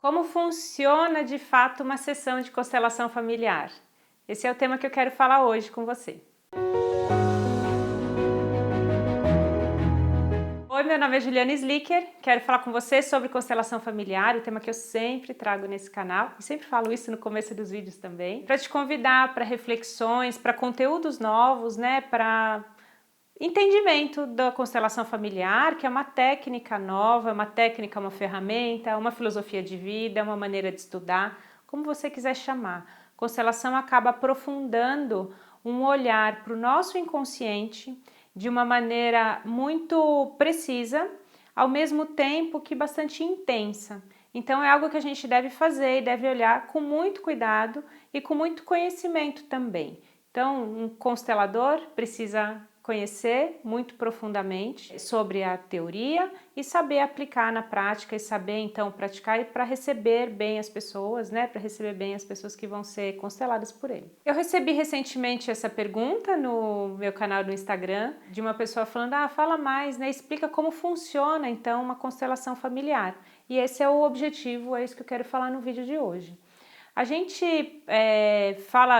Como funciona de fato uma sessão de constelação familiar? Esse é o tema que eu quero falar hoje com você. Oi, meu nome é Juliana Slicker, quero falar com você sobre constelação familiar, o tema que eu sempre trago nesse canal e sempre falo isso no começo dos vídeos também, para te convidar para reflexões, para conteúdos novos, para entendimento da constelação familiar, que é uma técnica nova, uma técnica, uma ferramenta, uma filosofia de vida, uma maneira de estudar, como você quiser chamar. Constelação acaba aprofundando um olhar para o nosso inconsciente de uma maneira muito precisa, ao mesmo tempo que bastante intensa. Então é algo que a gente deve fazer e deve olhar com muito cuidado e com muito conhecimento também. Então, um constelador precisa conhecer muito profundamente sobre a teoria e saber aplicar na prática e saber então praticar para receber bem as pessoas, para receber bem as pessoas que vão ser consteladas por ele. Eu recebi recentemente essa pergunta no meu canal do Instagram de uma pessoa falando, fala mais, explica como funciona então uma constelação familiar. E esse é o objetivo, é isso que eu quero falar no vídeo de hoje. A gente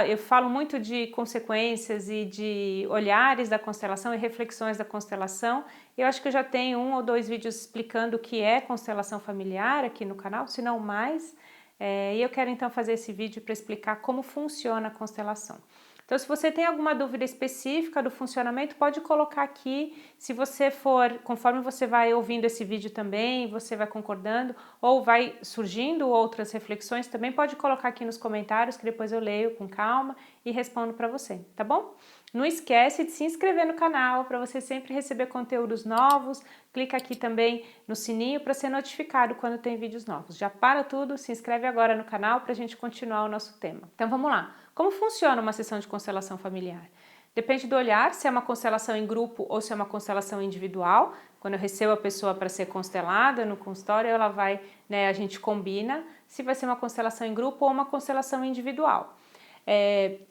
eu falo muito de consequências e de olhares da constelação e reflexões da constelação. Eu acho que eu já tenho 1 ou 2 vídeos explicando o que é constelação familiar aqui no canal, se não mais. E eu quero então fazer esse vídeo para explicar como funciona a constelação. Então, se você tem alguma dúvida específica do funcionamento, pode colocar aqui. Se você for, conforme você vai ouvindo esse vídeo também, você vai concordando ou vai surgindo outras reflexões, também pode colocar aqui nos comentários que depois eu leio com calma e respondo para você, tá bom? Não esquece de se inscrever no canal para você sempre receber conteúdos novos. Clica aqui também no sininho para ser notificado quando tem vídeos novos. Já para tudo, se inscreve agora no canal para a gente continuar o nosso tema. Então vamos lá. Como funciona uma sessão de constelação familiar? Depende do olhar, se é uma constelação em grupo ou se é uma constelação individual. Quando eu recebo a pessoa para ser constelada no consultório, ela vai, a gente combina se vai ser uma constelação em grupo ou uma constelação individual.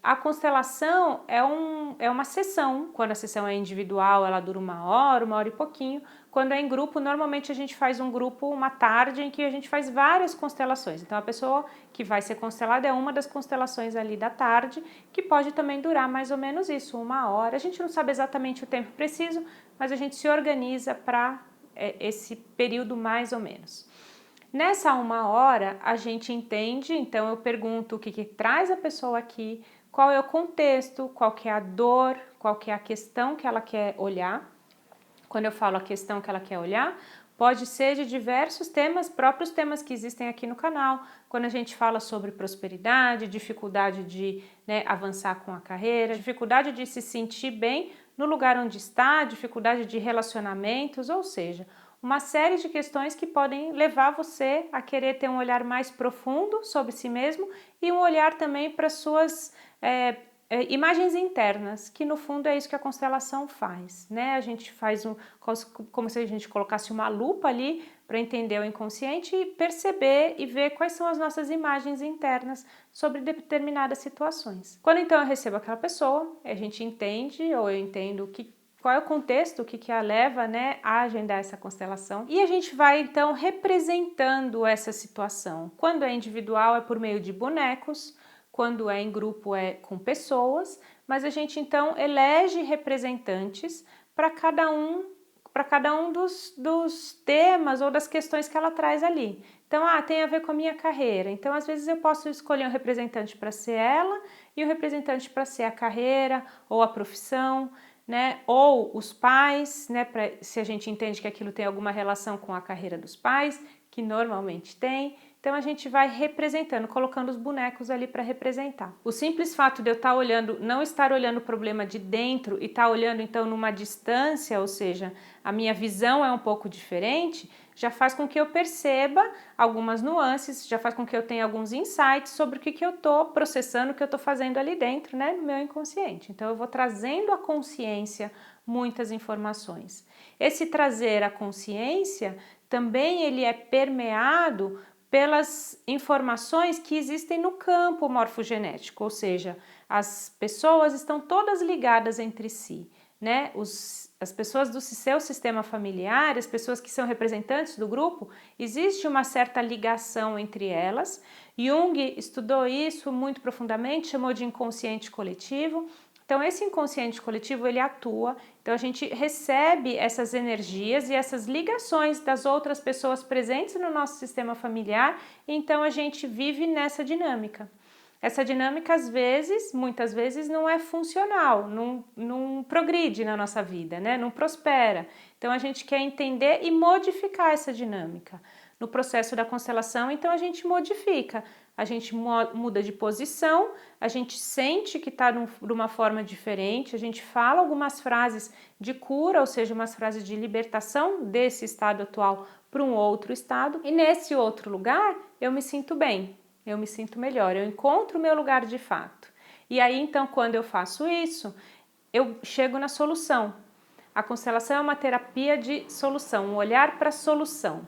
A constelação é uma sessão. Quando a sessão é individual, ela dura 1 hora e pouquinho. Quando é em grupo, normalmente a gente faz um grupo, uma tarde, em que a gente faz várias constelações. Então a pessoa que vai ser constelada é uma das constelações ali da tarde, que pode também durar mais ou menos isso, 1 hora. A gente não sabe exatamente o tempo preciso, mas a gente se organiza para esse período mais ou menos. Nessa 1 hora, a gente entende, então eu pergunto o que traz a pessoa aqui, qual é o contexto, qual que é a dor, qual que é a questão que ela quer olhar. Quando eu falo a questão que ela quer olhar, pode ser de diversos temas, próprios temas que existem aqui no canal. Quando a gente fala sobre prosperidade, dificuldade de avançar com a carreira, dificuldade de se sentir bem no lugar onde está, dificuldade de relacionamentos, ou seja, uma série de questões que podem levar você a querer ter um olhar mais profundo sobre si mesmo e um olhar também para suas imagens internas, que no fundo é isso que a constelação faz, A gente faz como se a gente colocasse uma lupa ali para entender o inconsciente e perceber e ver quais são as nossas imagens internas sobre determinadas situações. Quando então eu recebo aquela pessoa, a gente entende, ou eu entendo qual é o contexto, o que a leva a agendar essa constelação. E a gente vai então representando essa situação. Quando é individual é por meio de bonecos, quando é em grupo é com pessoas, mas a gente então elege representantes para cada um dos temas ou das questões que ela traz ali. Então, tem a ver com a minha carreira. Então, às vezes eu posso escolher um representante para ser ela e um representante para ser a carreira ou a profissão, ou os pais, se a gente entende que aquilo tem alguma relação com a carreira dos pais, que normalmente tem. Então a gente vai representando, colocando os bonecos ali para representar. O simples fato de eu estar olhando, não estar olhando o problema de dentro e estar olhando então numa distância, ou seja, a minha visão é um pouco diferente, já faz com que eu perceba algumas nuances, já faz com que eu tenha alguns insights sobre o que eu estou processando, o que eu estou fazendo ali dentro, no meu inconsciente. Então eu vou trazendo à consciência muitas informações. Esse trazer à consciência também ele é permeado pelas informações que existem no campo morfogenético, ou seja, as pessoas estão todas ligadas entre si, as pessoas do seu sistema familiar, as pessoas que são representantes do grupo, existe uma certa ligação entre elas. Jung estudou isso muito profundamente, chamou de inconsciente coletivo. Então esse inconsciente coletivo ele atua, então a gente recebe essas energias e essas ligações das outras pessoas presentes no nosso sistema familiar, e então a gente vive nessa dinâmica. Essa dinâmica às vezes, muitas vezes não é funcional, não progride na nossa vida, né? Não prospera. Então a gente quer entender e modificar essa dinâmica. No processo da constelação, então a gente modifica. A gente muda de posição, a gente sente que está de uma forma diferente, a gente fala algumas frases de cura, ou seja, umas frases de libertação desse estado atual para um outro estado, e nesse outro lugar eu me sinto bem, eu me sinto melhor, eu encontro o meu lugar de fato. E aí então quando eu faço isso, eu chego na solução. A constelação é uma terapia de solução, um olhar para a solução,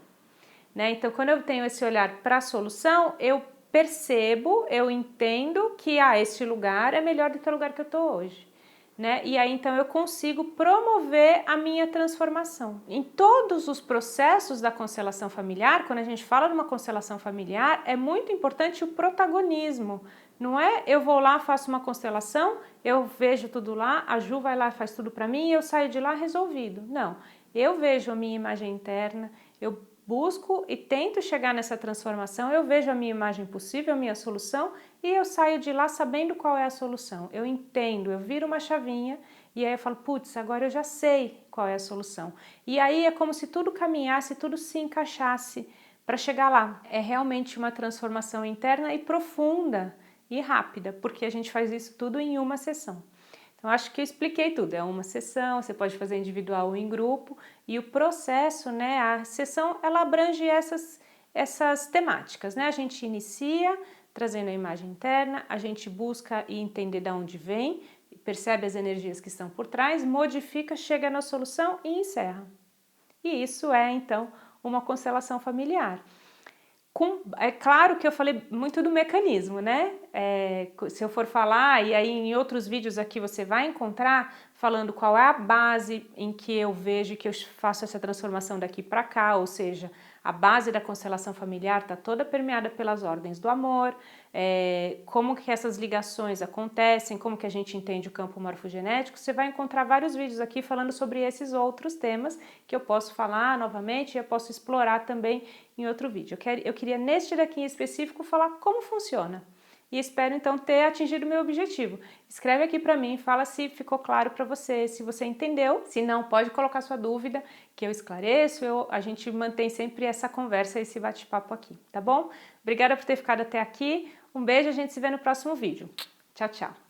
né? Então quando eu tenho esse olhar para a solução, eu percebo, eu entendo que esse lugar é melhor do que o lugar que eu estou hoje, né? E aí então eu consigo promover a minha transformação. Em todos os processos da constelação familiar, quando a gente fala de uma constelação familiar, é muito importante o protagonismo. Não é eu vou lá, faço uma constelação, eu vejo tudo lá, a Ju vai lá e faz tudo para mim e eu saio de lá resolvido. Não, eu vejo a minha imagem interna, eu busco e tento chegar nessa transformação, eu vejo a minha imagem possível, a minha solução e eu saio de lá sabendo qual é a solução. Eu entendo, eu viro uma chavinha e aí eu falo, putz, agora eu já sei qual é a solução. E aí é como se tudo caminhasse, tudo se encaixasse para chegar lá. É realmente uma transformação interna e profunda e rápida, porque a gente faz isso tudo em uma sessão. Então, acho que eu expliquei tudo, é uma sessão, você pode fazer individual ou em grupo, e o processo, né, a sessão, ela abrange essas temáticas, né, a gente inicia trazendo a imagem interna, a gente busca e entender de onde vem, percebe as energias que estão por trás, modifica, chega na solução e encerra. E isso é, então, uma constelação familiar. É claro que eu falei muito do mecanismo, né? Se eu for falar, e aí em outros vídeos aqui você vai encontrar falando qual é a base em que eu vejo que eu faço essa transformação daqui para cá, ou seja, a base da constelação familiar está toda permeada pelas ordens do amor, como que essas ligações acontecem, como que a gente entende o campo morfogenético. Você vai encontrar vários vídeos aqui falando sobre esses outros temas que eu posso falar novamente e eu posso explorar também em outro vídeo. Eu queria neste daqui em específico falar como funciona. E espero então ter atingido o meu objetivo. Escreve aqui para mim, fala se ficou claro para você, se você entendeu. Se não, pode colocar sua dúvida que eu esclareço. A gente mantém sempre essa conversa, esse bate-papo aqui, tá bom? Obrigada por ter ficado até aqui. Um beijo, a gente se vê no próximo vídeo. Tchau, tchau.